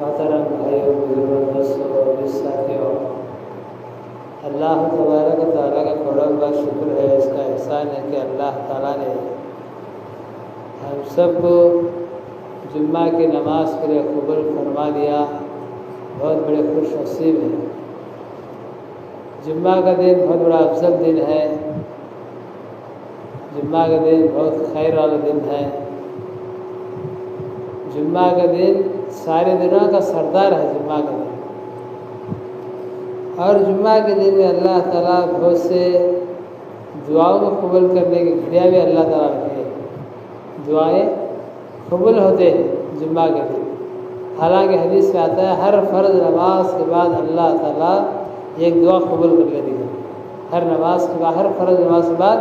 मोहतरम भाइयों बुजुर्गों दोस्तों और साथियों, अल्लाह तबारक ताला का करोड़ बार शुक्र है, इसका एहसान है कि अल्लाह ताला ने हम सबको जुम्मा की नमाज के लिए कबूल फरमा दिया। बहुत बड़े खुश नसीब हैं। जुम्मा का दिन बहुत बड़ा अफजल दिन है। जुम्मा का दिन बहुत खैर वाला दिन है। जुम्मा का दिन सारे दिनों का सरदार है। जुम्मा का दिन और जुम्मा के दिन में अल्लाह ताला बहुत से दुआओं को कबूल करने की घड़ियाँ भी अल्लाह ताला रखे। दुआएं कबूल होते हैं जुम्मा के दिन। हालांकि हदीस में आता है हर फ़र्ज नमाज के बाद अल्लाह ताला एक दुआ कबूल कर लेती है। हर नमाज के बाद, हर फ़र्ज नमाज के बाद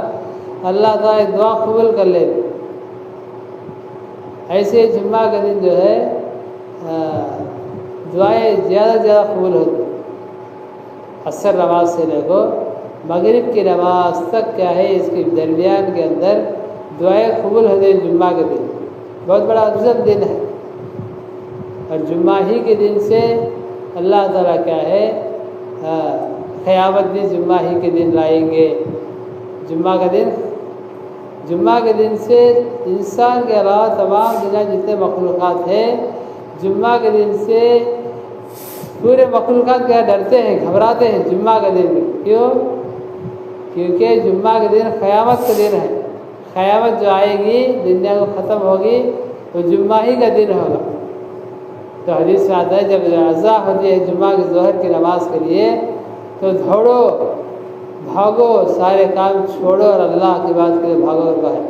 अल्लाह ताला एक दुआ कबूल कर लेती है। ऐसे जुम्मा का दिन जो है दुआएं ज़्यादा से ज़्यादा कबूल होती। असर नमाज से लेकर मगरिब की नमाज तक क्या है, इसके दरमियान के अंदर दुआएं कबूल होते हैं। जुम्मा के दिन बहुत बड़ा अफजल दिन है और जुम्मा ही के दिन से अल्लाह ताला क्या है क़यामत भी जुम्मा ही के दिन लाएंगे। जुम्मा के दिन से इंसान के अलावा तमाम दुनिया जितने मखलूक़ात हैं, जुम्मा के दिन से पूरे मखलूक़ात क्या डरते हैं, घबराते हैं जुम्मा के दिन में। क्यों? क्योंकि जुम्मा के दिन क़यामत का दिन है। क़यामत जो आएगी, दुनिया को ख़त्म होगी, तो जुम्मा ही का दिन होगा। तो हदीस में आता है जब अज़ा होती है जुम्मा की ज़ोहर की नमाज के लिए, तो दौड़ो भागो, सारे काम छोड़ो और अल्लाह की बात के लिए भागो और बाहर।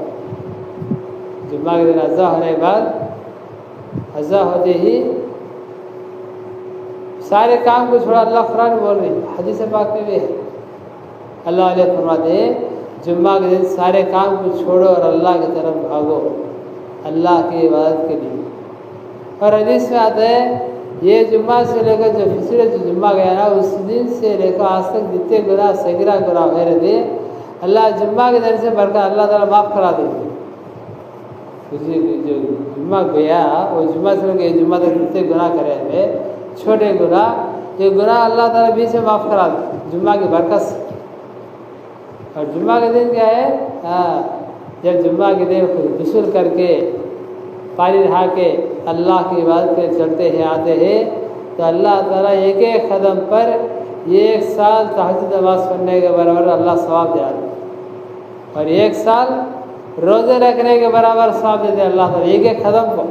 जुम्मा के दिन अज़ा होने के बाद, अज़ा होते ही सारे काम को छोड़ा। अल्लाह कुरान बोल रही है, हदीस पाक में भी है। अल्लाह ने फरमाते हैं जुम्मा के दिन सारे काम को छोड़ो और अल्लाह की तरफ भागो, अल्लाह की इबादत के लिए। और हदीस में आता है ये जुम्मा से लेकर जो पिछले जो जुम्मा गया ना, उस दिन से लेकर आज तक जितने गुनाह सगीरा गुनाह हुए रहते, अल्लाह जुम्मा के दिन से बढ़कर अल्लाह ताला माफ़ करा देते। जो जुम्मा गया वो जुम्मा से लेकर जुम्मा तक जितने गुनाह करे हुए छोटे गुनाह, ये गुनाह अल्लाह ताला बीच में माफ़ करा देते जुम्मा की बरकत से। और जुम्मा के दिन क्या है, जब जुम्मा के दिन खुद गुस्ल करके पानी नहा के अल्लाह की इबादत के चलते हैं आते हैं, तो अल्लाह ताला एक एक कदम पर 1 साल तहज्जुद नमाज पढ़ने के बराबर अल्लाह सवाब दे देते। और 1 साल रोज़े रखने के बराबर सवाब देते अल्लाह ताला एक एक कदम को।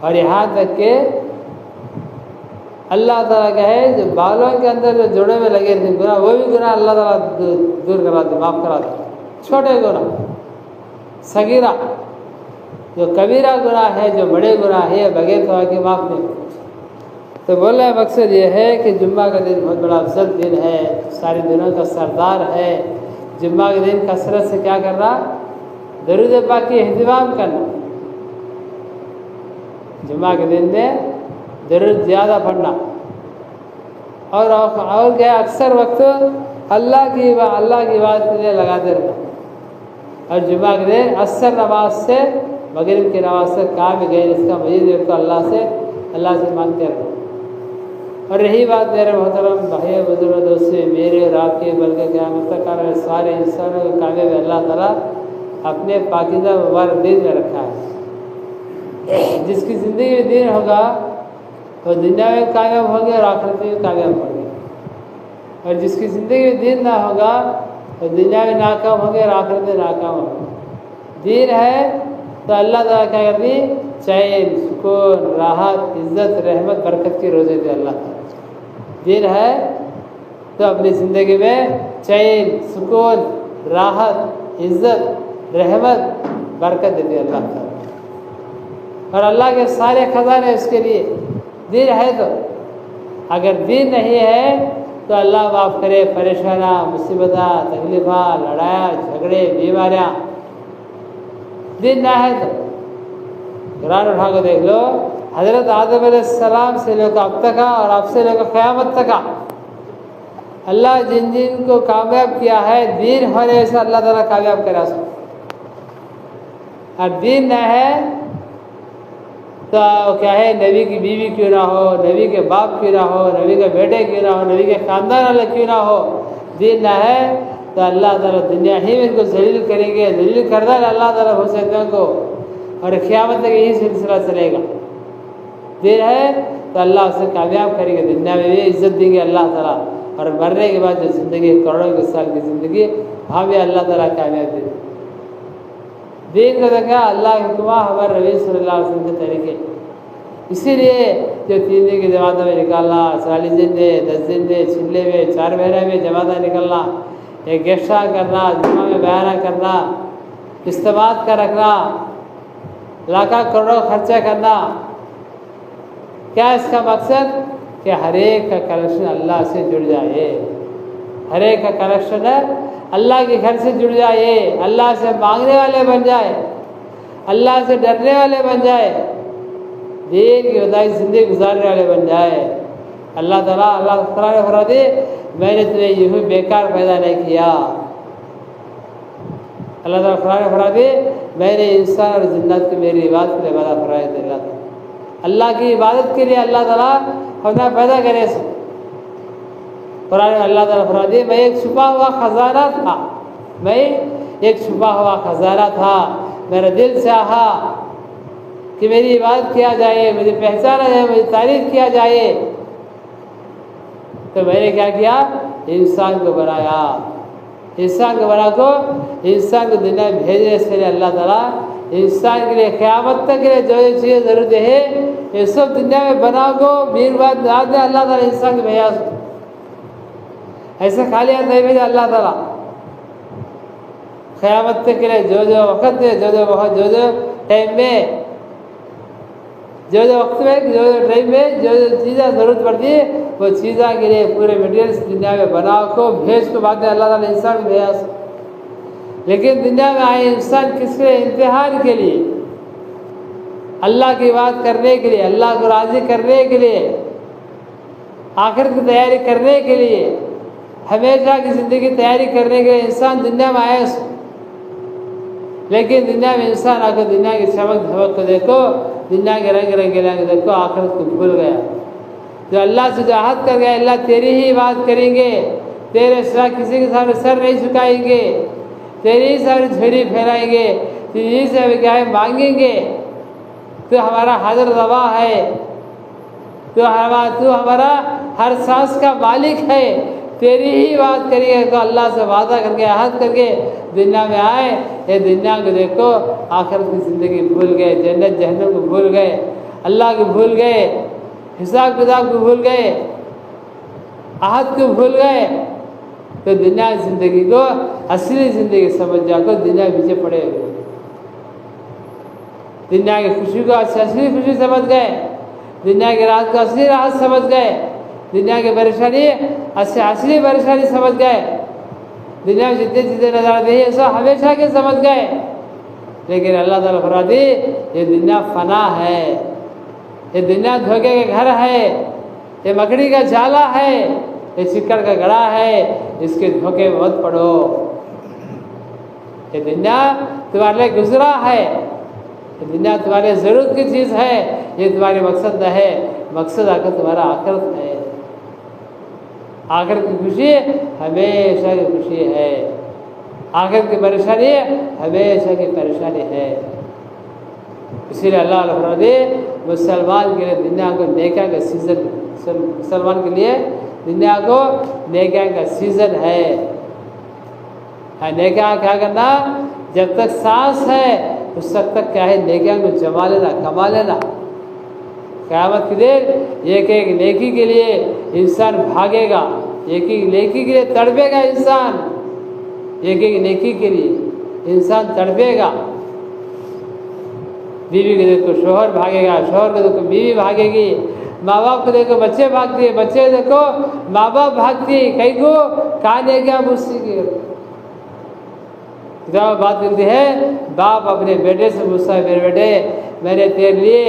और यहाँ तक के अल्लाह ताला क्या है, जो बालों के अंदर जो जोड़े में लगे थे गुनाह, वो भी गुनाह अल्लाह ताला दूर करा दे, माफ़ करा दे। छोटे गुनाह, सगीरा, जो कबीरा गुनाह है, जो बड़े गुनाह है, बगैर तौबा के माफ़ नहीं। तो बोलने का मकसद ये है कि जुम्मा का दिन बहुत बड़ा अफजल दिन है, सारे दिनों का सरदार है। जुम्मा के दिन कसरत से क्या करना, दरूद पाक की इंतज़ाम करना। जुम्मा के दिन में दरूद ज़्यादा पढ़ना और क्या, अक्सर वक्त अल्लाह की बात के लिए लगाते रहना। और जुम्मा के दिन असर नमाज से मगरिब की नमाज से काम गए, इसका मजीद तो अल्लाह से मांगते रहना। और रही बात मेरे मोहतरम भाई बुजुर्ग दोस्तों, मेरे और आपके बल्कि क़यामत तक आने वाले सारे इंसानों के कामयाबी अल्लाह ताला अपने पाकीज़ा मुबारक दिन में रखा है। जिसकी ज़िंदगी में दिन होगा तो दुनिया में कामयाब होंगे और आखिरत में कामयाब होंगे, और जिसकी ज़िंदगी में दिन ना होगा तो दुनिया में नाकाम होंगे और आखिरत में नाकाम होंगे। दिन है तो अल्लाह ताला क्या करती, चैन, सुकून, राहत, इज़्ज़त, रहमत, बरकत की रोज़े दे अल्लाह ताला। दिन है तो अपनी ज़िंदगी में चैन, सुकून, राहत, इज़्ज़त, रहमत, बरकत देती अल्लाह ताला। और अल्लाह के सारे खजाने उसके लिए। दिन है तो, अगर दिन नहीं है तो अल्लाह माफ़ करे परेशाना, मुसीबता, तकलीफ़ा, लड़ाया, झगड़े, बीमारियाँ। दिन ना है तो कुरान उठा कर देख लो, हज़रत आदम अलैहिस्सलाम से लेकर अब तक और अब से लेकर क़यामत तक अल्लाह जिन जिन को कामयाब किया है, दीन होने से अल्लाह ताला कामयाब करा सो। और दीन न है तो क्या है, नबी की बीवी क्यों ना हो, नबी के बाप क्यों ना हो, नबी के बेटे क्यों ना हो, नबी के ख़ानदान वाले क्यों ना हो, दीन न है तो अल्लाह ताला दुनिया ही में इनको जलील करेंगे। जलील करना है अल्लाह ताला हो सकते को, और क़यामत तक यही सिलसिला चलेगा। दिन है तो अल्लाह उसे कामयाब करेंगे, दुनिया में भी इज़्ज़त देंगे अल्लाह ताला, और मरने के बाद जो ज़िंदगी करोड़ों के साल की ज़िंदगी, वहाँ भी अल्लाह ताला कामयाब देंगे। दिन का देखा अल्लाह के हुक्म, हमारे नबी सल्लल्लाहु अलैहि वसल्लम के तरीके। इसीलिए जो 3 दिन की जमात में निकालना, 40 दिन में, 10 दिन में, छिले में, 4 महीने में जमात निकलना, एक गेस्टा करना, जुम्मा में बयाना करना, इस्तेमाल का रखना, लाखों करोड़ों खर्चा करना, क्या इसका मकसद कि हर एक का कनेक्शन अल्लाह से जुड़ जाए। हर एक का कनेक्शन अल्लाह के घर से जुड़ जाए, अल्लाह से मांगने वाले बन जाए, अल्लाह से डरने वाले बन जाए, दीन की बताई ज़िंदगी गुजारने वाले बन जाए। अल्लाह ताला कुरान फरमा दे, मैंने तुम्हें यूँ बेकार पैदा नहीं किया। अल्लाह ताला कुरान फरमा दे, मैंने इंसान और जिन्नात को मेरी इबादत के लिए पैदा फरमाया था। अल्लाह की इबादत के लिए अल्लाह ताला हमें पैदा करे। कुरान में अल्लाह ताला फरमा दे, मैं एक छुपा हुआ खजाना था, मैं एक छुपा हुआ खजाना था, मेरा दिल चाहा कि मेरी इबादत किया जाए, मुझे पहचाना जाए, मुझे तारीफ किया जाए, तो मैंने क्या किया, इंसान को बनाया। इंसान को बना को इंसान को दुनिया में भेजने से अल्लाह ताला इंसान के लिए क़यामत तक के लिए जो चीज़ें ज़रूरत है ये सब दुनिया में बना को मीर बाद अल्लाह ताला इंसान को भेजा। ऐसे खाली हाथ नहीं भेजा अल्लाह ताला। क़यामत तक के लिए जो जो वक़्त है, जो जो टाइम में, जो जो वक्त में, जो जो टाइम में जो जो चीज़ें ज़रूरत पड़ती है वो चीज़ों के लिए पूरे मटीरियल्स दुनिया में बना को भेज को बाद में अल्लाह ताला इंसान को भेजा। लेकिन दुनिया में आए इंसान किसके इम्तिहान के लिए, अल्लाह की बात करने के लिए, अल्लाह को राज़ी करने के लिए, आखिरत की तैयारी करने के लिए, हमेशा की ज़िंदगी तैयारी करने के लिए इंसान दुनिया में आया। लेकिन दुनिया में इंसान आकर दुनिया की चमक धमक को देखो, दुनिया के रंग रंगीला को देखो, आखिरत को भूल गया। जो अल्लाह से जहाद कर गया, अल्लाह तेरी ही बात करेंगे, तेरे सिवा किसी के सामने सर नहीं झुकाएंगे, तेरी ही सामने झोली फैलाएंगे, तेरी से क्या है मांगेंगे, तो हमारा हाजिर रवा है, तो हमारा हर सांस का मालिक है, तेरी ही बात करिए। तो अल्लाह से वादा करके अहद करके दुनिया में आए, ये दुनिया को देखो, आखिरत की ज़िंदगी भूल गए, जन्नत जहन्नम को भूल गए, अल्लाह को भूल गए, हिसाब किताब को भूल गए, आहद को भूल गए, तो दुनिया की जिंदगी को असली जिंदगी समझ जाकर दुनिया पीछे पड़े हुए, दुनिया की खुशी को असली खुशी समझ गए, दुनिया की राहत को असली राहत समझ गए, दुनिया की परेशानी असली परेशानी समझ गए, दुनिया में जितने चीज़ें नजर आती है सब हमेशा के समझ गए। लेकिन अल्लाह ताला फरमाती ये दुनिया फना है, ये दुनिया धोखे के घर है, ये मकड़ी का जाला है, ये चिक्कड़ का गड़ा है, इसके धोखे में मत पड़ो। ये दुनिया तुम्हारे लिए गुजरा है, ये दुनिया तुम्हारे ज़रूरत की चीज़ है, ये तुम्हारे मकसद न है, मकसद आकर तुम्हारा आखिरत है। आखिरत की खुशी हमेशा की खुशी है, आखिरत की परेशानी हमेशा की परेशानी है। इसीलिए अल्लाह फरमाते मुसलमान के लिए दुनिया को नेकियां का सीज़न, मुसलमान के लिए दुनिया को नेकियां का सीज़न है। नेकियां क्या करना, जब तक सांस है उस वक्त तक क्या है, नेकियां को जमा लेना, कमा लेना। क़यामत के दिन एक एक नेकी के लिए इंसान भागेगा, एक एक नेकी के लिए तड़पेगा इंसान, एक एक नेकी के लिए इंसान तड़पेगा। बीवी को देखो शोहर भागेगा, शोहर को देखो बीवी भागेगी, माँ बाप को देखो बच्चे भागते, बच्चे देखो माँ बाप भागती, कई को खाने क्या मुझसे की बात करती है, बाप अपने बेटे से पूछता है, मेरे बेटे मैंने तेरे लिए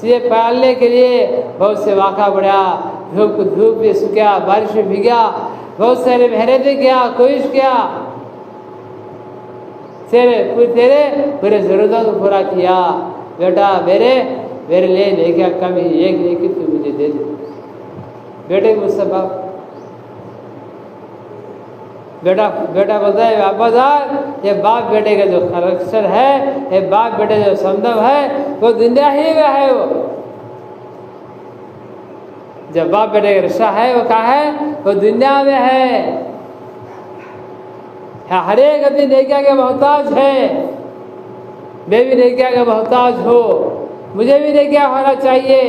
चीज़ें पालने के लिए बहुत से वाक़ा बढ़ा, धूप में सूखा, बारिश में भीगा, बहुत सारे मेहनतें किया, कोशिश किया, तेरे पूरे ज़रूरतों को पूरा किया। बेटा मेरे लिए लेके कम ही एक लेके तू मुझे दे दे। बेटे मुझसे बाप बेटा बोलता है वापस ये बाप बेटे का जो कनेक्शन है, ये बाप बेटे जो संबंध है वो दुनिया ही में है। वो जब बाप बेटे का रिश्ता है वो कहाँ है, वो दुनिया में है। हर एक आदमी नेकिया के मोहताज है, मैं भी नेकिया का मोहताज हो, मुझे भी नेकिया होना चाहिए।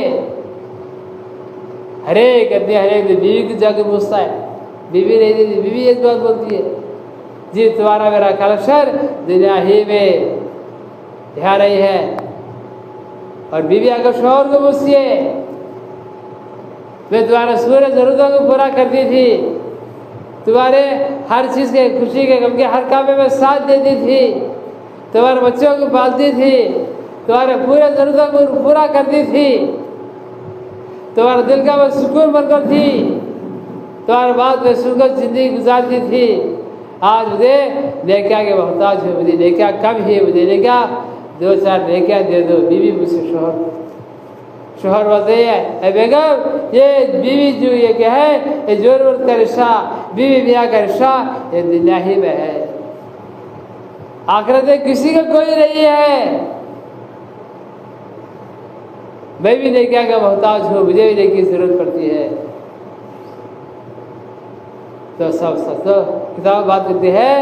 हर एक आदमी बीवी की जाके पूछता है, बीवी नहीं देती, बीवी एक बात बोलती है, जी तुम्हारा मेरा कलेक्शन दुनिया ही में ध्यान रही है। और बीवी अगर शोहर को पूछती है, मैं तुम्हारा सूर्य जरूरतों को पूरा करती थी, तुम्हारे हर चीज़ के खुशी के गम के हर काम में साथ देती थी, तुम्हारे बच्चों को पालती थी, तुम्हारे पूरे ज़रूरतों को पूरा करती थी, तुम्हारे दिल का वो सुकून बनकर थी, तुम्हारे बाद में सुखद जिंदगी गुजारती थी। आज मुझे नेकिया के मोहताज हो, मुझे नेकिया कम ही, मुझे नेकिया 2-4 नेकिया दे दो। बीवी मुझसे शोहर बोलते हैं, बेगम ये बीवी जो ये क्या है, ये ज़रूरत का रिश्ता, बीवी मियाँ का रिश्ता ये दुनिया ही में है, आखिरत में किसी का कोई नहीं है। मैं भी नेकिया का मोहताज हूँ, मुझे भी नेकी की जरूरत पड़ती है। तो सब किताब बात करती है,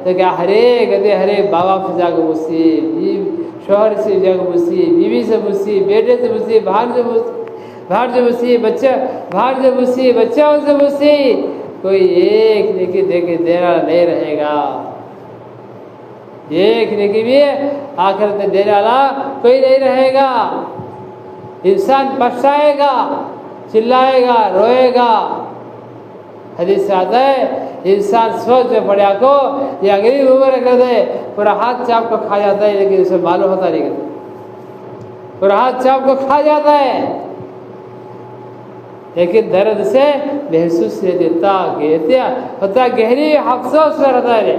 तो क्या हरे बाबा से जाकर मुझसे, शोहर से जाकर मुझसे, बीवी से मुझसे, बेटे से मुझसे, बाहर से मुझसे, बच्चा बाहर से मुझसे, बच्चों से मुझसे, कोई एक नेकी देके देना नहीं रहेगा। एक नेकी भी आखिरत में देने वाला कोई नहीं रहेगा। इंसान पछताएगा, चिल्लाएगा, रोएगा। हदीस से आता है, इंसान सोच में पड़ा को या गरीब उम्र कर दे, पूरा हाथ चाप को खा जाता है, लेकिन उसे मालूम होता नहीं, पूरा हाथ चाप को खा जाता है, लेकिन दर्द से महसूस नहीं देता, होता गहरी अफसोस में रहता है,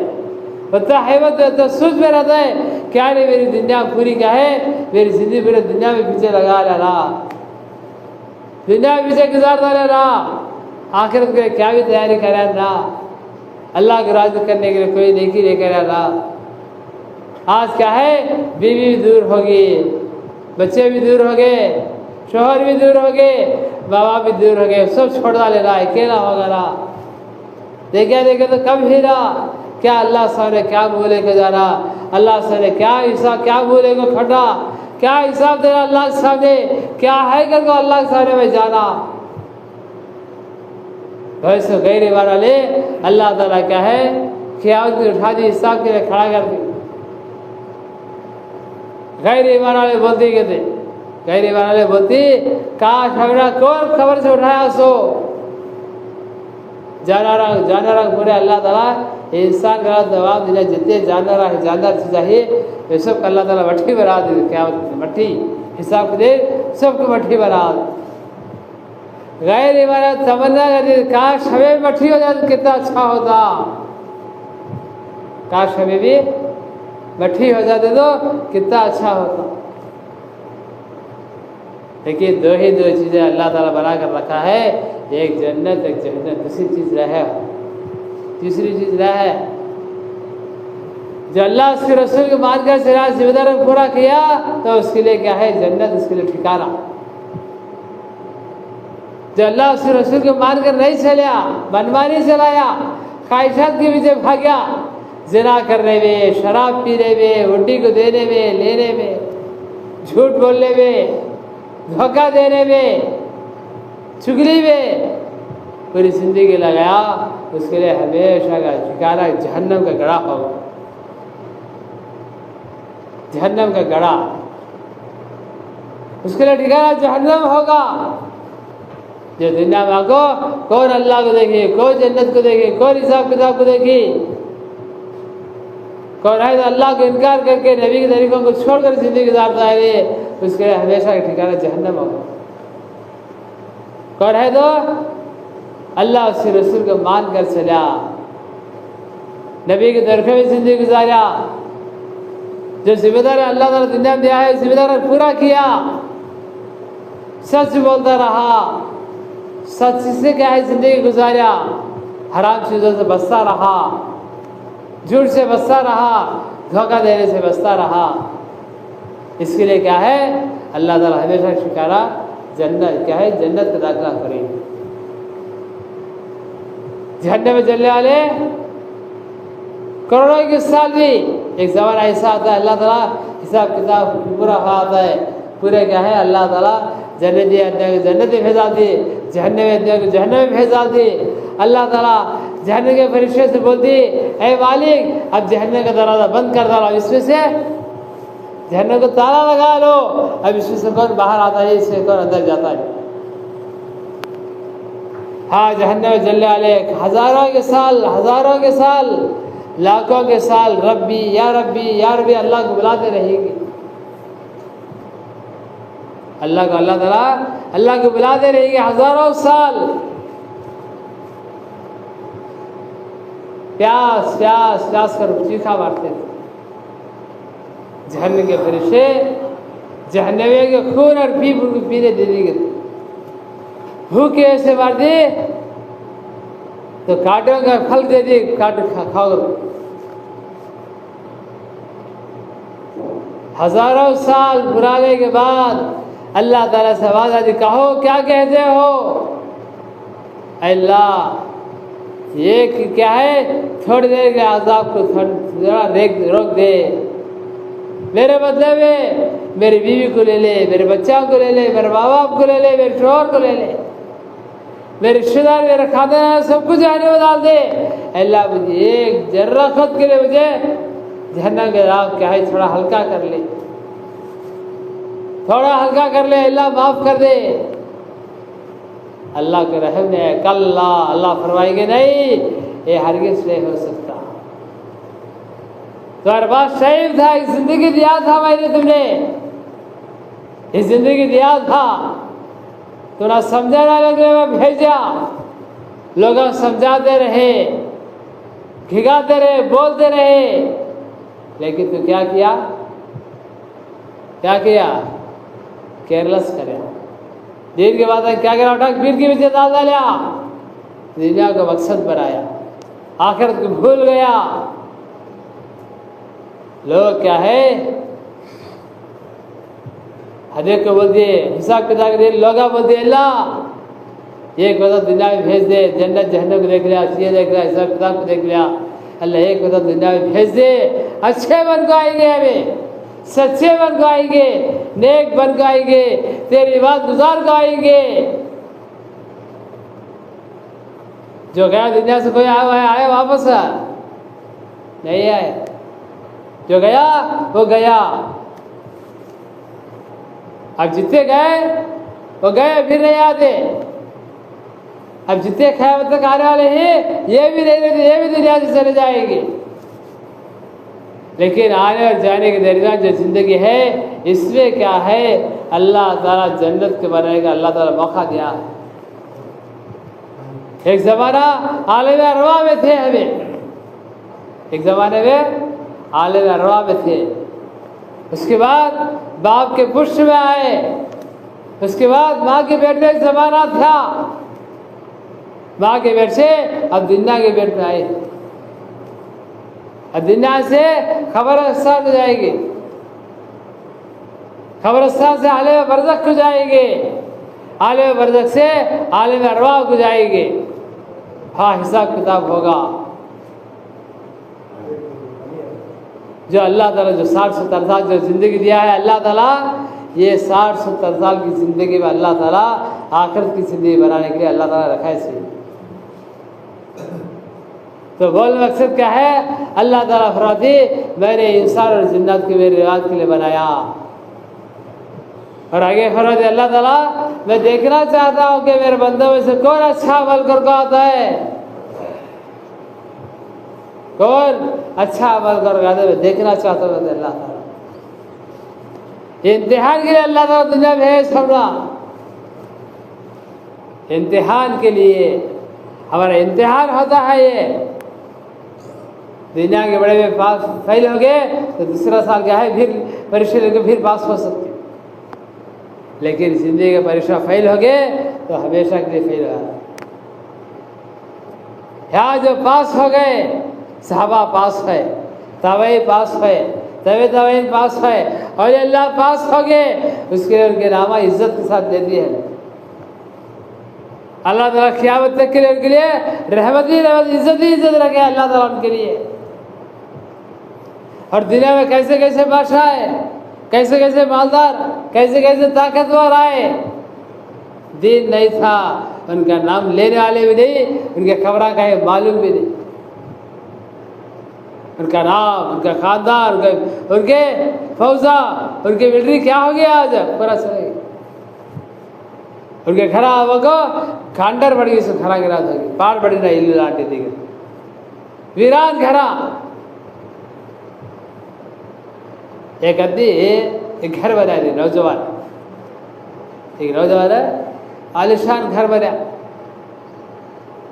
होता हैबत होता सोच में रहता है, क्या नहीं मेरी दुनिया पूरी क्या है, मेरी जिंदगी पूरे दुनिया में पीछे लगा लेना, दुनिया में पीछे गुजारता रहना, आखिरत के लिए क्या भी तैयारी कर रहा था, अल्लाह को राज़ी करने के लिए कोई नेकी नहीं कर रहा था। आज क्या है, बीवी भी दूर होगी, बच्चे भी दूर हो गए, शोहर भी दूर हो गए, माँ बाप भी दूर हो गए, सब छोड़ डालेगा, अकेला होगा ना। देखे तो कब ही रहा, क्या अल्लाह सामने क्या बोले को जाना, अल्लाह सामने क्या हिस्सा क्या बोले को खटा, क्या हिसाब देना अल्लाह के सामने, क्या है करके अल्लाह के सामने में जाना। वैसे गैर ईमान वाले अल्लाह ताला क्या है क़यामत में उठा दी, हिसाब के लिए खड़ा कर दी। गैर ईमान वाले बोलते कहते, गैर ईमान वाले बोलती काश हमारा कौन खबर से उठाया सो जानवर पूरे अल्लाह ताला इंसान का जवाब देना, जितने जानवर चाहिए वे सब अल्लाह ताला मट्टी बना दे, क्या मट्टी हिसाब दे सबको मट्टी बना दे। गैर ईमान तमन्ना करती काश हमें मट्टी हो जाती कितना अच्छा होता, काश हमें भी मट्टी हो जाते तो कितना अच्छा होता। लेकिन दो चीज़ें अल्लाह ताला बना कर रखा है, एक जन्नत एक जहन्नम, दूसरी चीज़ रह, तीसरी चीज़ रह है जो अल्लाह उसके रसूल को मानकर सिरा जिम्मेदारी पूरा किया तो उसके लिए क्या है जन्नत, उसके लिए ठिकाना। जो अल्लाह उसके रसूल को मानकर नहीं चला, मनमानी चलाया, ख्वाहिशात के पीछे भाग्या, जिना करने में, शराब पीने में, उड्डी को देने में, लेने में, झूठ बोलने में, धोखा देने में, चुगली में पूरी जिंदगी लगाया, उसके लिए हमेशा का ठिकाना जहन्नम का गड़ा होगा, जहन्नम का गड़ा, उसके लिए ठिकाना जहन्नम होगा। जो दुनिया में आको कौन अल्लाह को देखे, कौन जन्नत को देखे, कौन हिसाब किताब को देखे, कौन है तो अल्लाह को इनकार करके नबी के तरीकों को छोड़कर जिंदगी गुजारता है, उसके लिए हमेशा का ठिकाना जहन्नम होगा। कौन है तो अल्लाह उसके रसूल को मान कर चला, नबी के तरफे में जिंदगी गुजारा, जो जिम्मेदार अल्लाह ताला दुनिया में दिया है जिम्मेदार पूरा किया, सच बोलता रहा, सच से क्या है जिंदगी गुजारा, हराम चीज़ों से बचता रहा, झूठ से बचता रहा, धोखा देने से बचता रहा। इसके लिए क्या है अल्लाह ताला हमेशा ठिकाना जन्नत, क्या है जन्नत का दाखिला करें। जहन्नम में जलने वाले करोड़ों के साल भी एक ज़माना ऐसा आता है अल्लाह ताला हिसाब किताब पूरा आता है, पूरे क्या है अल्लाह ताला जन्नती अड्डे को जन्नत में भेजा दी, जहन्नम अड्डे को जहन्नम में भेजा दी। अल्लाह ताला जहन्नम के फरिश्ते से बोलती ऐ मालिक अब जहन्नम का दरवाज़ा बंद कर डालो, इसमें से जहन्नम को ताला लगा लो, अब इसमें से कौन बाहर आता है, इससे कौन अंदर जाता है। हाँ जहन्नम में जलने वाले हजारों के साल लाखों के साल रब्बी या रब्बी अल्लाह को बुलाते रहेंगे, अल्लाह को बुलाते रहेंगे हजारों साल। प्यास प्यास प्यास कर चीखा मारते थे जहन्नम के फरिश्ते, जहन्नमी के खून और पीप उनको पीने दे देंगे, भूखे ऐसे मार दे तो कांटों का फल दे दे, कांटो खाओ। हजारों साल बुलाने के बाद अल्लाह ताला से आवाज आती, कहो क्या कहते हो अल्लाह, ये क्या है थोड़ी देर के आज़ाब को थोड़ा रोक दे, मेरे बदले में मेरी बीवी को ले ले, मेरे बच्चों को ले ले, मेरे माँ बाप को ले ले, मेरे शोहर को ले ले, मेरे रिश्तेदार, मेरे खानदान सब कुछ जाने में डाल दे। अल्लाह मुझे एक जर्रा खुद के लिए मुझे जहन्नम के राग क्या है थोड़ा हल्का कर ले, थोड़ा हल्का कर ले, अल्लाह माफ कर दे। अल्लाह के रहम ने कल्ला, अल्लाह फरमाएंगे नहीं, ये हरगिज़ नहीं हो सकता। तुम्हारे पास टाइम था, एक जिंदगी दिया था मैंने, तुमने इस जिंदगी दिया था, तुमने समझाने लगे मैं भेजा, लोग समझाते रहे, खिगाते रहे, बोलते रहे, लेकिन तू क्या किया, केयरलेस करे। दिन के बाद क्या करा, उठा पीठ के पीछे डाल डाला, दुनिया को मकसद बनाया, आखिरत को भूल गया। लोग क्या है हदीस को बोल दिए, हिसाब किताब के दिन लोग बोल दिए अल्लाह एक वक्त दुनिया में भेज दे, जन्नत जहन्नम को देख लिया, ये देख लिया, हिसाब किताब को देख लिया, अल्लाह एक वक्त दुनिया में भेज दे, अच्छे बन को आएंगे हमें, सच्चे बन को आएंगे, नेक बन को आएंगे, तेरी बात गुजार को आएंगे। जो गया दुनिया से कोई आया वापस नहीं आए, जो गया वो गया। अब जितने गए वो गए, फिर नहीं आते। अब जितने क़यामत तक आने वाले हैं ये भी नहीं रहते, ये भी दुनिया से चले जाएंगे। लेकिन आने और जाने के दरमियान जो जिंदगी है इसमें क्या है, अल्लाह ताला जन्नत के बनाएगा, अल्लाह ताला मौका दिया। एक ज़माना आलिम अरवा में थे, हमें एक ज़माने में आलिम अरवा में थे। उसके बाद बाप के पुष्ट में आए, उसके बाद माँ के पेट में एक ज़माना था, माँ के पेट से अब दुनिया के पेट में आए। अब दुनिया से खबरस्तान को जाएंगे, खबरस्तान से आलिम बरज़ख को जाएंगे, आलिम बरज़ख से आलिम अरवाह को जाएंगे। हाँ, हिसाब किताब होगा। जो अल्लाह ताला जो 60-70 साल जो ज़िंदगी दिया है अल्लाह ताला, ये 60-70 साल की ज़िंदगी में अल्लाह ताला आखिरत की ज़िंदगी बनाने के लिए अल्लाह ताला रखा है इसे। तो बोल मकसद क्या है, अल्लाह ताला फरमाते मैंने इंसान और जिन्नात की मेरी रिवाज के लिए बनाया। और आगे फरमाते अल्लाह ताला मैं देखना चाहता हूँ कि मेरे बंदों में से कौन अच्छा अमल करके आता है, कौन अच्छा अमल करके आता है, मैं देखना चाहता हूँ। अल्लाह ताला इम्तिहान के लिए अल्लाह ताला दुनिया भेज छोड़ा, इम्तिहान के लिए हमारा इम्तिहान होता है। ये दुनिया के बड़े में पास फेल हो गए तो दूसरा साल क्या है, फिर परीक्षा लेके फिर पास हो सकते। लेकिन जिंदगी का परीक्षा फेल हो गए तो हमेशा के लिए फेल हो गया। यहाँ जो पास हो गए, सहाबा पास है, ताबई पास है, तबे ताबईन पास है, और अल्लाह पास हो गए, उसके लिए उनके नामा इज्जत के साथ देती है। अल्लाह ताला क़यामत तक के लिए उनके लिए रहमत ही रहमत, इज्जत ही इज्जत रखे अल्लाह ताला उनके लिए। और दुनिया में कैसे कैसे बादशाह है, कैसे कैसे मालदार, कैसे कैसे ताकतवर आए, दिन नहीं था, उनका नाम लेने वाले भी नहीं, उनके खबरा का है मालूम भी नहीं। उनका नाम, उनका खानदान, उनके फौजा, उनकी मिलिट्री क्या हो गया आज पता चलेगा। उनके घर आवगो खंडर पड़ी, घर गिरा पाड़ पड़ी ना इल्लू लांटी दिखे वीरान घर। एक आदमी एक घर बना दी, नौजवान, एक नौजवान है, आलिशान घर बना,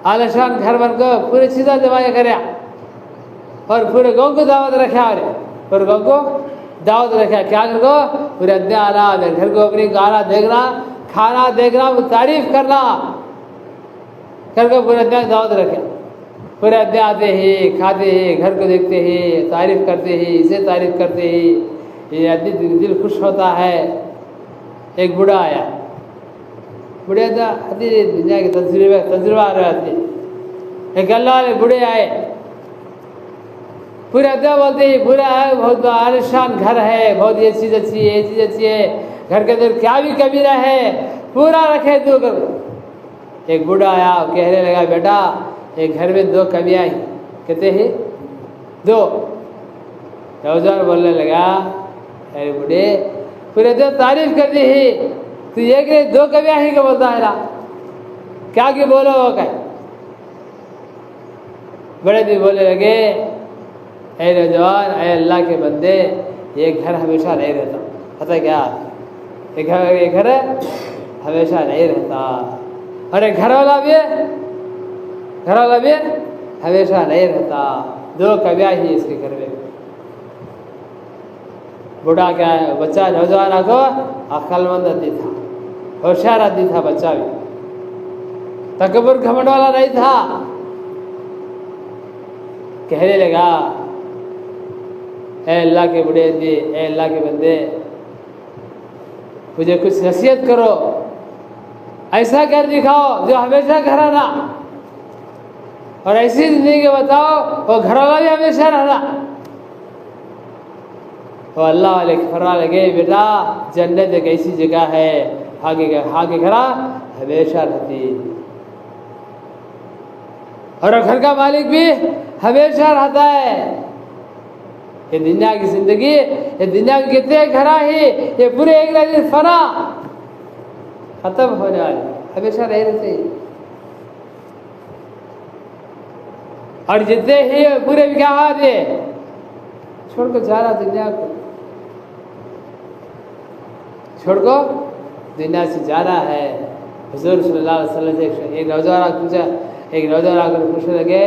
आलिशान घर बन को पूरी चीज़ें जमा कर और पूरे गाँव को दावत रखा, पूरे गाँव को दावत रखा। क्या करो, पूरे अद्दे आना, मेरे घर को अपनी गाना देखना, खाना देखना, तारीफ करना, करके पूरे अद्दे दावत रखे। पूरे अद्दे आते ही खाते ही, घर को देखते ही, तारीफ करते ही, इसे तारीफ करते ही, ये अद्दे दिल खुश होता है। एक बूढ़ा आया, बूढ़े दुनिया के तजुर्बा आ रहे थे। एक अल्लाह वाले बूढ़े आए, पूरे अद्दा बोलते ही पूरा है, बहुत आलिशान घर है, बहुत ये चीज़ अच्छी है, ये चीज़ अच्छी है, घर के अंदर क्या भी कमी ना है, पूरा रखे तो कर। एक बूढ़ा आया, कहने लगा बेटा एक घर में 2 कमियाँ हैं। कहते हैं 2। नौजवान बोलने लगा अरे बूढ़े पूरे तो तारीफ कर दी ही, तो ये कि 2 कमियाँ ही क्या बोलता है ना, क्या कि बोलो वो क्या। बड़े दिन बोलने लगे ऐ नौजवान, ऐ अल्लाह के बंदे, ये घर हमेशा नहीं रहता, पता क्या, ये घर हमेशा नहीं रहता, और एक घर वाला भी हमेशा नहीं रहता। 2 कमियाँ ही इसके घर में। बूढ़ा क्या है, बच्चा नौजवान को अक्लमंद आदमी था, होशियार आदमी था, बच्चा भी तकबर घमंड वाला नहीं था। कहने लगा ऐ अल्लाह के बूढ़े आदमी, ऐ अल्लाह के बंदे, मुझे कुछ नसीहत करो, ऐसा कर दिखाओ जो हमेशा घर रहना, और ऐसी जिंदगी बताओ वो घर वाला भी हमेशा रहना। वो अल्लाह वाले फरमा लगे बेटा जन्नत एक ऐसी जगह है आगे खड़ा हमेशा रहती, और घर का मालिक भी हमेशा रहता है। ये दुनिया की जिंदगी, ये दुनिया के कितने घरा ही ये पूरे एक ना दिन फना खत्म होने वाले, हमेशा रह रहते हैं। और जितने ही पूरे भी क्या हाथ है छोड़ को जा रहा, दुनिया को छोड़ को दुनिया से जा रहा है। हुजूर सल्लल्लाहु अलैहि वसल्लम से एक नौजवान आकर पूछने लगे,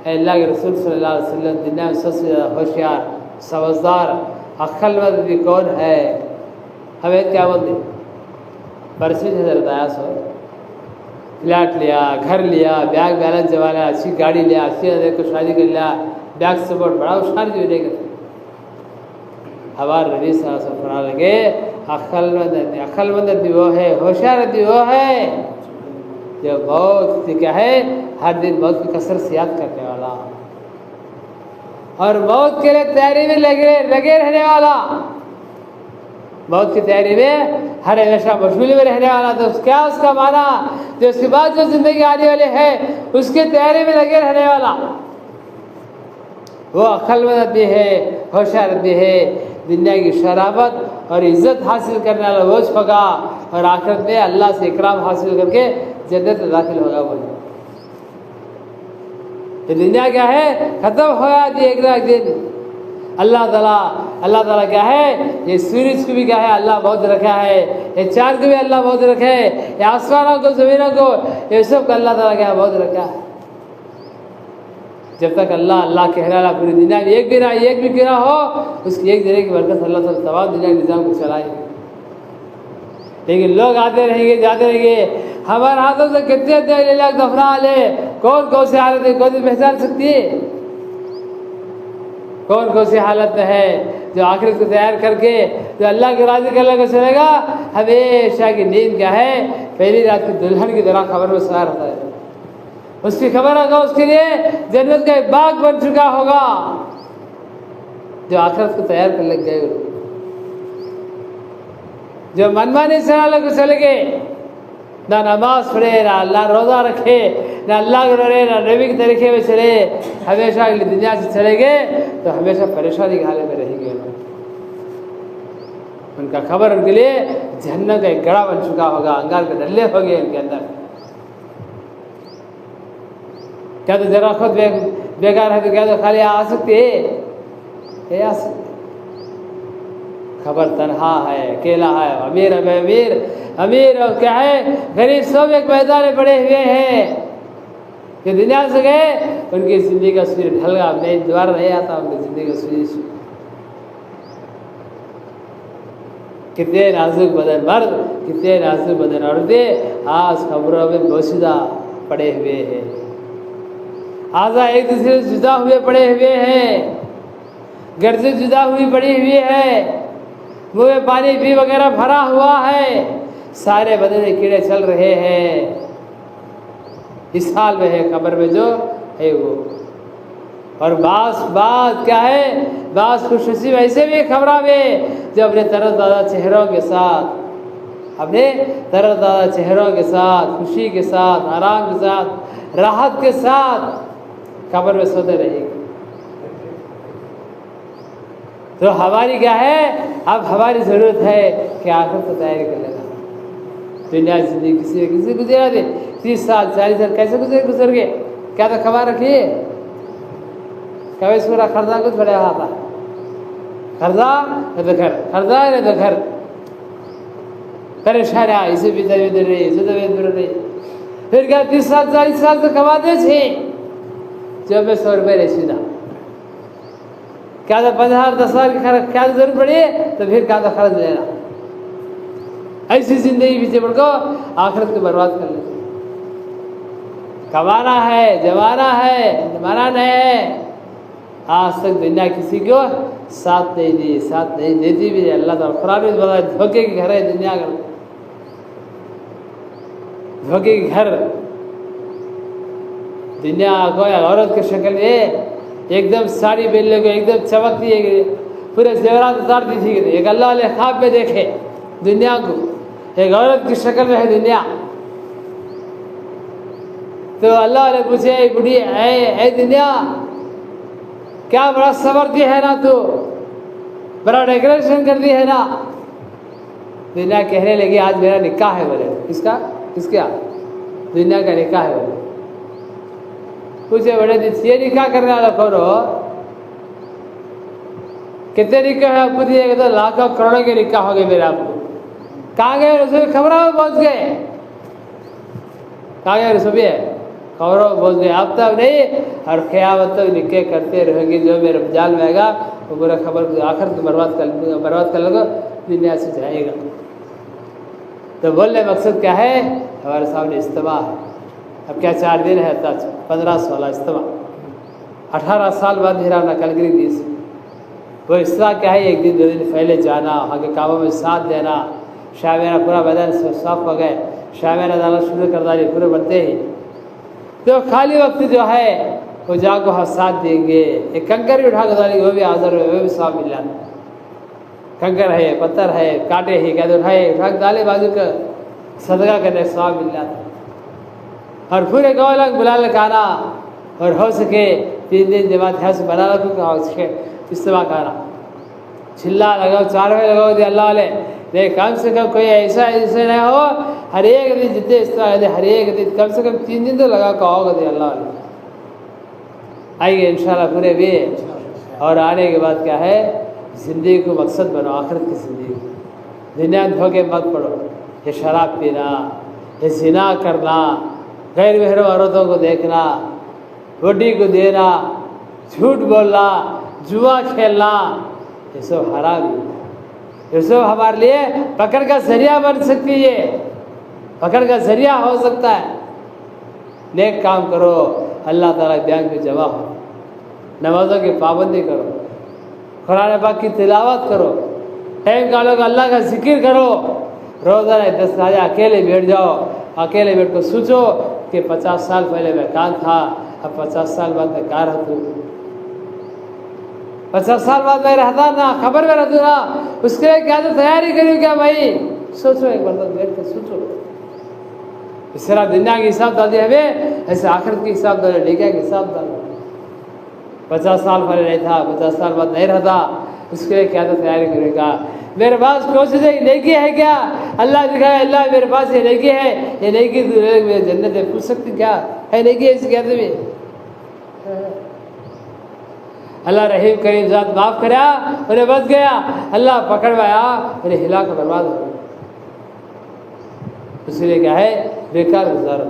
अल्लाह के रसूल सल्लल्लाहु अलैहि वसल्लम दुनिया में सबसे ज़्यादा होशियार समझदार अक्लमंद भी कौन है? हमें क्या बोलते परसों से बताया, सो फ्लैट लिया, घर लिया, बैग बैलेंस जमा लिया, अच्छी गाड़ी लिया, अच्छी आदमी को शादी कर लिया, बैग सपोर्ट बड़ा होशियार जो नहीं करते। हमारे नबी सल्लल्लाहु अलैहि वसल्लम फरमाने लगे अक्लमंद आदमी वो है, होशियार आदमी वो है जो मौत से क्या है हर दिन मौत की कसरत से याद करने वाला, और मौत के लिए तैयारी में लगे रहने वाला, मौत की तैयारी में हर हमेशा मशगूल में रहने वाला। तो क्या उसका माना, जो उसके बाद जो जिंदगी आने वाले है उसके तैयारी में लगे रहने वाला, वो अक्लमंद आदमी है, होशियार आदमी है। दुनिया की शराबत और इज्जत हासिल करने वाला वो होगा, और आखिरत में अल्लाह से इकराम हासिल करके जन्नत में दाखिल होगा। वो ये दुनिया क्या है खत्म हो जाती है एक ना एक दिन। अल्लाह ताला क्या है, ये सूरज को भी क्या है अल्लाह बहुत रखा है, ये चांद को भी अल्लाह बहुत रखा है, ये आसमानों को जमीनों को ये सब को अल्लाह ताला क्या बहुत रखा है। जब तक अल्लाह कहने वाला पूरी दुनिया में एक भी गिरा हो, उसकी एक दिन की बरकत अल्लाह ताला तमाम दुनिया के निज़ाम को चलाए। लेकिन लोग आते रहेंगे जाते रहेंगे, हमारे हाथों से कितने लाख दफना ले, कौन सी हालत है कौन सी पहचान सकती है, कौन सी हालत है जो आखिरत को तैयार करके जो अल्लाह के राजी करने को चलेगा। हमेशा की नींद क्या है, पहली रात की दुल्हन की तरह खबर में सवार होता है, उसकी खबर होगा उसके लिए जन्नत का एक बाग बन चुका होगा जो आखिरत को तैयार कर लग गए। जो मनमानी से को चले गए, ना नमाज पढ़े, ना अल्लाह रोज़ा रखे, ना अल्लाह को डरे, ना नबी के तरीके में चले, हमेशा के लिए दुनिया से चले गए तो हमेशा परेशानी के हाल में रहेंगे। उनका खबर उनके लिए जहन्नम का एक गड़ा बन चुका होगा, अंगार के डल्ले हो गए उनके अंदर। क्या तो जरा खुद बेकार है तो क्या तो खाली आ सकती है, आ सकती खबर तनहा है, अकेला है, अमीर और क्या है गरीब सब एक मैदान में पड़े हुए हैं। कि दुनिया से गए उनकी जिंदगी का सूर्य ढल गया, नहीं दोबारा नहीं आता उनकी जिंदगी का सूर्य। कितने नाजुक बदन मर्द, कितने नाजुक बदन औरतें आज खबरों में बोसीदा पड़े हुए हैं, आजा एक दूसरे से जुदा हुए पड़े हुए हैं, घर से जुदा हुई पड़ी हुई है, मुँह में पानी भी वगैरह भरा हुआ है, सारे बदन में कीड़े चल रहे हैं। इस हाल में है कब्र में जो है वो। और बास क्या है, बास खुशनसीब ऐसे भी खबरा में जो अपने तरह चेहरों के साथ, खुशी के साथ, आराम के साथ, राहत के साथ कब्र में सोते रहेंगे। तो हमारी क्या है, अब हमारी ज़रूरत है कि आखिरत को तैयारी कर लेना। दुनिया की जिंदगी किसी गुजरा दे 30 साल 40 साल कैसे गुजर गए, क्या तो खबर रखिए। कभी इसमें खर्चा कुछ बड़ा रहा था, खर्चा नहीं तो घर परेशान है, इसे भी तबीयत रही, इसे तबीयत बढ़ रही। फिर क्या 30 साल 40 साल से कमाते थे, जब में 100 रुपये नहीं सीधा, क्या तो 50 10 साल की क्या जरूरत पड़ी तो फिर क्या तो खर्च लेना। ऐसी जिंदगी पीछे बढ़ को आखिरत को बर्बाद कर लेते। कमाना है, जमाना नहीं है। आज तक दुनिया किसी को साथ नहीं देती भी है। अल्लाह ताला कुरान में बताया धोखे के घर है दुनिया का, धोखे के घर। दुनिया को औरत की शक्ल में एकदम साड़ी पहनने को एकदम चमकती है, पूरे जेवरात उतार दी थी। एक अल्लाह ने ख्वाब में देखे दुनिया को, एक औरत की शक्ल में है दुनिया। तो अल्लाह ने पूछे, बुढ़ी ऐ दुनिया, क्या बड़ा सवरती है ना तू, बड़ा डेकोरेशन कर दी है ना। दुनिया कहने लगी, आज मेरा निकाह है। बोले किसका? किसका? दुनिया का निकाह है। बोले पूछे, बड़े दिन ये निकाह करने वाला कौन हो? कितने निकाह है आपको दिए? तो लाखों करोड़ों के निकाह हो गए मेरे। आपको कहाँ गए रसूल? खबरों में पहुंच गए। कहाँ गए रसूल? खबरों में पहुंच गए। अब तक नहीं, और क़यामत तक निकाह करते रहेंगे। जो मेरे जाल में आएगा वो पूरा खबर आखिर तो बर्बाद कर लगो, दुनिया से जाएगा। तो बोलने मकसद क्या है? हमारे सामने इज्तिमा है। अब क्या 4 दिन है? 15-16 इज्तिमा। 18 साल बाद मेरा नकलगिरी दी। वो इज्तिमा क्या है? 1 दिन 2 दिन पहले जाना, वहाँ के कामों में साथ देना। शाह मेरा पूरा बदन साफ हो गए, शाह मेरा डालना शुरू कर डाली पूरे बढ़ते ही। तो खाली वक्त जो है वो जाको हम साथ देंगे। एक कंकर भी उठा कर डाली, वो भी हाजिर हुए, वो भी साफ मिल जाता। कंकर है, पत्थर है, कांटे ही कहते उठा डाले बाजू का सदका करने स्वाब मिल जाता। और पूरे गाँव लोग बुला लगाना, और हो सके 3 दिन जमात है से बना रखो इस्तेमाल करना। चिल्ला लगाओ, 4 बजे लगाओ दे अल्लाह वाले दे। कम से कम कोई ऐसा न हो, हर एक दिन जितने इस्तेमाल दे, हर एक दिन कम से कम 3 दिन तो लगा कर आओगे दे अल्लाह वाले। आइए इंशाल्लाह पूरे भी। और आने के बाद क्या है? ज़िंदगी को मकसद बनो, आखिरत की ज़िंदगी। दुनिया में धोखे मत पड़ो। ये शराब पीना, ये ज़िना करना, गैर महरम औरतों को देखना, रोटी को देना, झूठ बोलना, जुआ खेलना, ये सब हराम है। ये सब हमारे लिए पकड़ का जरिया बन सकती है, पकड़ का जरिया हो सकता है। नेक काम करो, अल्लाह ताला बैंक में जमा हो, नमाज़ों की पाबंदी करो, कुरान पाक की तिलावत करो, टाइम निकालो, अल्लाह का जिक्र करो। रोज़ाना 10 बजे अकेले बैठ जाओ, अकेले बैठ कर सोचो कि 50 साल पहले मैं कहाँ था, अब 50 साल बाद मैं कहाँ रहता हूँ। 50 साल बाद मैं रहता ना, खबर में रहता ना, उसके लिए क्या तो तैयारी करी क्या भाई? सोचो एक बार, बैठ कर सोचो। इस तरह दुनिया की हिसाब डाल दिया हमें, ऐसे आखिरत की हिसाब डालो, लेके हिसाब डालो। 50 साल पहले नहीं था, 50 साल बाद नहीं रहता, उसके लिए क्या तो तैयारी करेगा। मेरे पास कोशिश है, नेकी है क्या? अल्लाह दिखाए, अल्लाह मेरे पास ये नेकी है, ये नेकी मेरे जन्नत है। पूछ सकते क्या है नेकी? ऐसी कहते भी अल्लाह रहीम करीम ज़ात माफ़ करा, उन्हें बच गया, अल्लाह पकड़वाया, उन्हें हिला कर बर्बाद हो गया। इसलिए क्या है? बेकार गुजार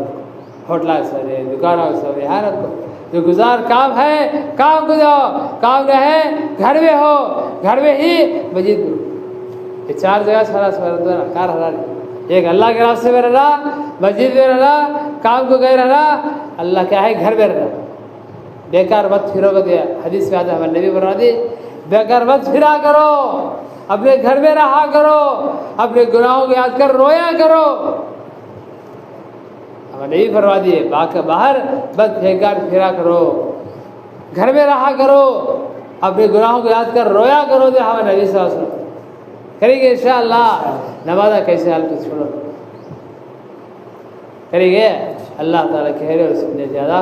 होटल सरे, दुकानों सरे, यहाँ रखो। जो गुजार काम है, काम को जाओ, काम न है घर में हो, घर में ही मस्जिद में। ये 4 जगह सारा कार हरा। एक अल्लाह के रास्ते में रहना, मस्जिद में रहना, काम को गए रहना। अल्लाह क्या है? घर में रहना। बेकार मत फिरोगे दिया, हदीस में आता है, हमारे नबी बना दी, बेकार मत फिरा करो, अपने घर में रहा करो, अपने गुनाहों को याद कर रोया करो। हमारे नबी फरमा दिए, बाहर मत बेकार फिरा करो, घर में रहा करो, अपने गुनाहों को याद कर रोया करो। दे हमारे नबी सल्लल्लाहु अलैहि वसल्लम करेंगे इंशाअल्लाह। नमाज़ा कैसे हाल को छोड़ो करेंगे, अल्लाह ताला कह रहे हो सुनने ज़्यादा।